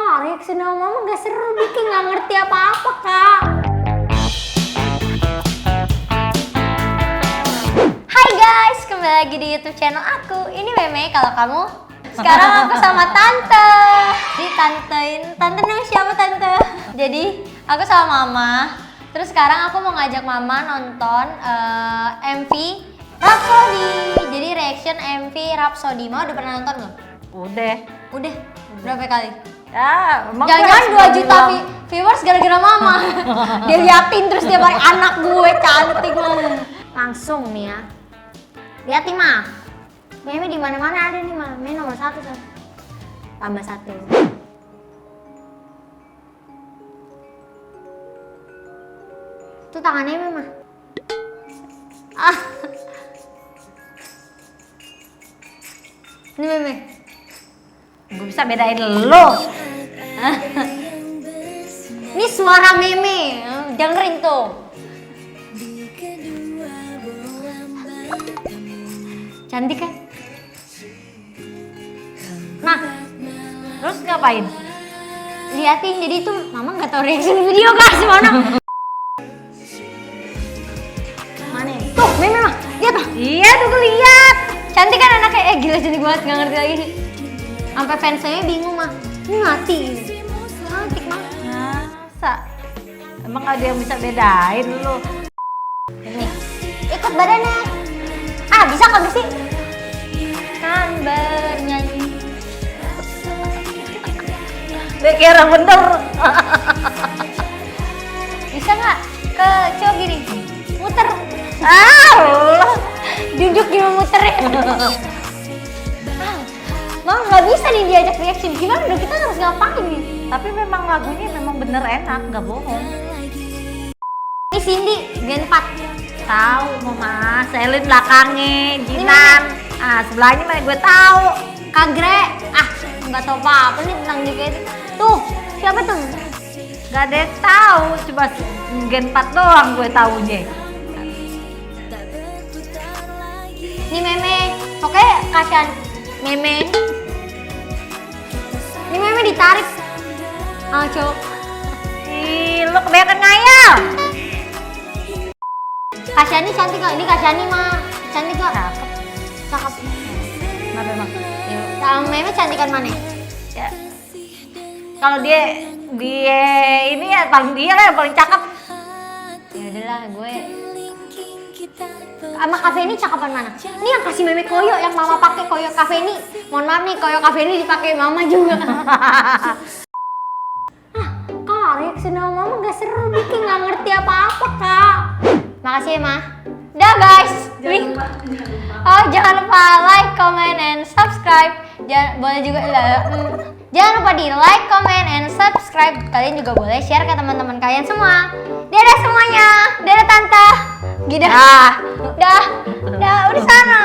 Kak, reaksi mama gak seru, bikin gak ngerti apa-apa, Kak. Hai guys, kembali lagi di YouTube channel aku. Ini Meme kalau kamu. Sekarang aku sama Tante. Tante namanya siapa Tante? Jadi aku sama Mama. Terus sekarang aku mau ngajak Mama nonton MV Rhapsody. Jadi reaction MV Rhapsody. Mau udah pernah nonton belum? Udah. Berapa kali? Ya, jangan 2 juta viewers gara-gara Mama. Dia liatin terus dia balik anak gue cantik banget. Langsung nih ya. Lihat nih mah. Meme di mana-mana ada nih mah. Meme nomor 1 kan. Tambah 1. Tuh tangannya Meme. Ini Meme. Gue bisa bedain lo. Ini suara Meme, dengerin tuh. Cantik kan? Nah, Terus ngapain? liatin, jadi tuh Mama nggak tahu reaction video guys mana. Mana? Tuh Meme mah, lihat tuh. Iya tuh gue lihat. Cantik kan anaknya? Gila cantik banget, nggak ngerti lagi. Sampai fansnya bingung mah. Ini mati. Cantik mah. Masa? Emang ada yang bisa bedain lo? Ini ikut badannya. Bisa kagak sih? Kan bernyanyi. Dia kira bener. Bisa nggak? Coba gini. Muter. Allah. Duduk gimana muternya? Mama nggak bisa nih diajak reaction. Gimana dong? Kita harus ngapain nih? Tapi memang lagunya memang bener enak, nggak bohong. Ini Cindy, Gen 4. Tahu Mama, Selin belakangnya, Jinan. Sebelahnya mana gue tahu. Kagre. Nggak tahu apa-apa nih tentang JKT. Tuh, siapa tuh? Gak ada yang tahu, cuma Gen 4 doang gue taunya. Ini Meme. Oke, kasihan Meme. Ini Meme ditarik. Cowok. Ih, lu kebanyakan ngayal. Kasyani cantik gak? Ini Kasyani mah cantik gak? Cakep. Kenapa emang? Sama Meme cantikan mana? Ya. Kalau dia ini ya paling dia lah yang paling cakep. Ya udahlah, gue sama Cafe ini cakepan mana? Ini yang kasih Meme koyo yang Mama pakai koyo Cafe ini. Mohon maaf nih, koyo Cafe ini dipakai Mama juga. Kak, reaksi Mama gak seru, bikin gak ngerti apa-apa Kak. Makasih ya Ma. Dah guys. Jangan lupa like, comment, and subscribe. Boleh juga jangan lupa di like, comment, and subscribe. Kalian juga boleh share ke teman-teman kalian semua. Dadah semuanya. Dadah Tante. Udah sana.